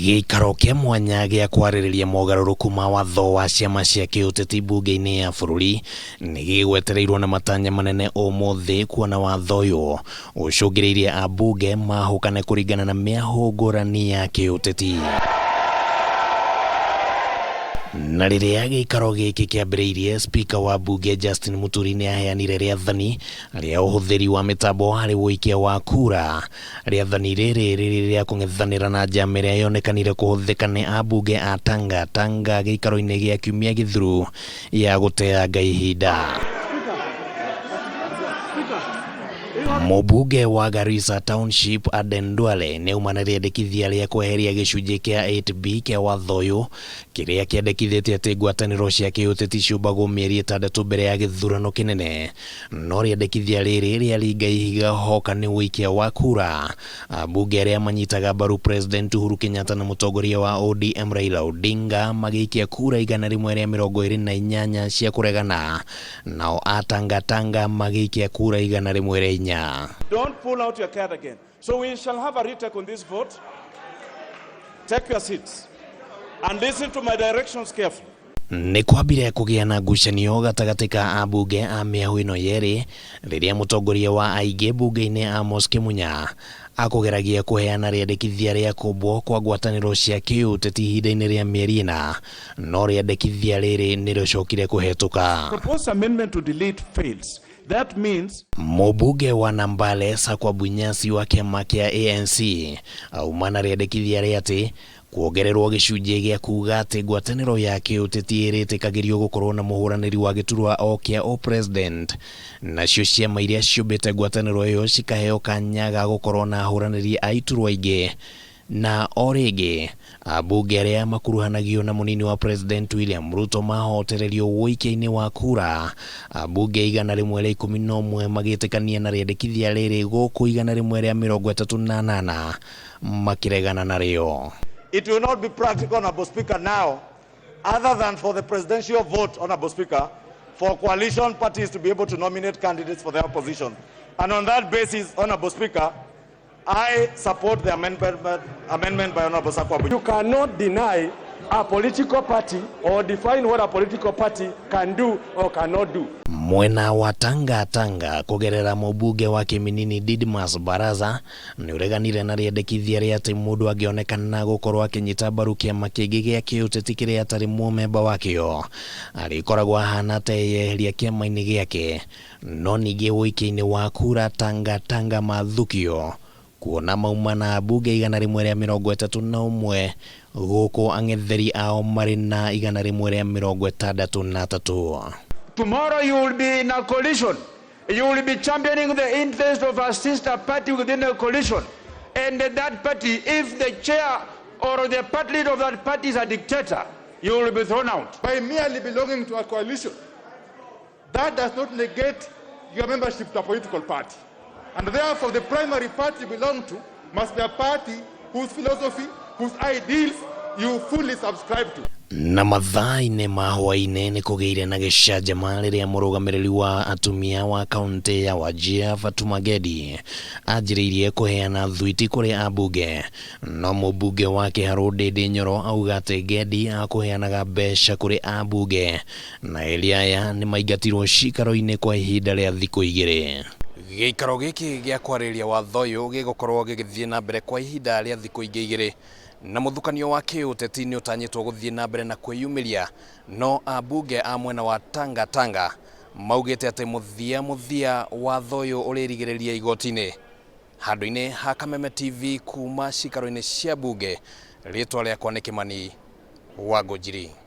Gĩikaro kĩa mwanya gĩa kwarĩrĩria mogarũrũku ma watho wa ciama cia kĩũteti mbunge-inĩ ya bũrũri nĩ gĩgwetereirwo na matanya manene ũmũthĩ, kuona watho ũyũ ũcũngĩrĩirie ambunge mahũkane kũringana na mĩahũ ngũrani ya kĩũteti. Na rĩrĩa gĩikaro gĩkĩ kĩambĩrĩirie, spika wa bunge Justin Muturi nĩ aheanire rĩathani rĩa ũhũthĩri wa mĩtambo harĩ ũikia wa kura. Rĩathani rĩrĩ rĩrĩa kũng'ethanĩra na njama ĩrĩa yonekanire kũhũthĩka nĩ ambunge a Tanga gĩikaro-inĩ gĩa kiumia gĩthiru ya gũteanga ihinda. Mũbunge wa Garissa Township Aden Duale nĩ auma na rĩendekithia rĩa kweheria gĩcunjĩ kĩa 8B kĩa watho ũyũ, kĩrĩa kĩendekithĩtie atĩ ngwatanĩro cia kĩũteti ciumbagwo mĩeri 6 mbere ya gĩthurano kĩnene. No rĩendekithia rĩrĩ rĩaringa ihiga hoka nĩ ũikia wa kura. Ambunge arĩa manyitaga mbaru President Uhuru Kenyatta na mũtongoria wa ODM Raila Odinga magĩikia kura 128 cia kũregana, nao a Tanga magĩikia kura 104. Don't pull out your card again. So we shall have a retake on this vote. Take your seats and listen to my directions carefully. Nĩ kwambire kũgĩa na ngucanio gatagatĩ ka ambunge a mĩahũ ĩno yerĩ rĩrĩa mũtongoria wa aingĩ bunge-inĩ Amos Kĩmunya akũgeragia kũheana rĩendekithia rĩa kũmbwo kwa ngwatanĩro cia kĩũteti ihinda-inĩ rĩa mĩeri ĩna, no rĩendekithia rĩrĩ nĩ rĩcokire kũhetũka. Proposed amendment to delete fails. That means mũbunge wa Nambale Sakwa Bunyasi wa kĩama kĩa ANC auma na rĩendekithia rĩa atĩ kuongererwo gĩcunjĩ gĩa kuga atĩ ngwatanĩro ya kĩũteti ĩrĩtĩkagĩrio gũkorwo na mũhũranĩri wa gĩturwa o kĩa o president, nacio ciama iria ciũmbĩte ngwatanĩro ĩyo cikaheo kanya ga gũkorwo na ahũranĩri a iturwa ingĩ. Na o rĩngĩ ambunge arĩa makuruhanagio na mũnini wa President William Ruto mahotererio ũikia-inĩ wa kura. Ambunge 111 magĩtĩkania na rĩendekithia rĩrĩ gũkũ 138 makĩregana narĩo. It will not be practical, Honorable Speaker, now, other than for the presidential vote, Honorable Speaker, for coalition parties to be able to nominate candidates for their opposition. And on that basis, Honorable Speaker, I support the amendment by Honorable Sakwa. You cannot deny a political party or define what a political party can do or cannot do. Mwena wa Tanga kũgerera mũbunge wa Kĩminini Didmas Baraza nĩ ũreganire na rĩendekithia rĩa atĩ mũndũ angĩonekana gũkorwo akĩnyita mbaru kĩama kĩngĩ gĩa kĩũteti kĩrĩa atarĩ mũmemba wakĩo arĩkoragwo ahana ta eyeheria kĩama-inĩ gĩake. No ningĩ ũikia-inĩ wa kura Tanga mathukio, kuona mauma na ambunge 131 gũkũ ang'etheri ao marĩ na 163. Tomorrow you will be in a coalition. You will be championing the interest of a sister party within a coalition. And that party, if the chair or the party leader of that party is a dictator, you will be thrown out. By merely belonging to a coalition, that does not negate your membership to a political party. And therefore, the primary party you belong to must be a party whose philosophy, whose ideals you fully subscribe to. Na mathaa-inĩ ma hwaĩ-inĩ nĩ kũgĩire na gĩcanjama rĩrĩa mũrũgamĩrĩri wa atumia wa kaũntĩ ya Wajir Fatuma Gedi anjĩrĩirie kũheana thwiti kũrĩ ambunge. No mũbunge wa Kĩharũ Ndĩndĩ Nyoro auga atĩ Gedi akũheanaga mbeca kũrĩ ambunge, na erĩ aya nĩ maingatirwo cikaro-inĩ kwa ihinda rĩa thikũ 2. Gĩikaro gĩkĩ gĩa kwarĩrĩria watho ũyũ gĩgũkorwo gĩgĩthiĩ na mbere kwa ihinda rĩa thikũ 2, na mũthukanio wa kĩũteti nĩ ũtanyĩtwo gũthiĩ na mbere na kwĩyumĩria. No ambunge a mwena wa Tanga maugĩte atĩ mũthia watho ũyũ ũrĩrigĩrĩria igoti-inĩ. Handũ-inĩ ha Kameme TV kuma cikaro-inĩ cia bunge, rĩtwa rĩakwa nĩ Kĩmani wa Ngũnjiri.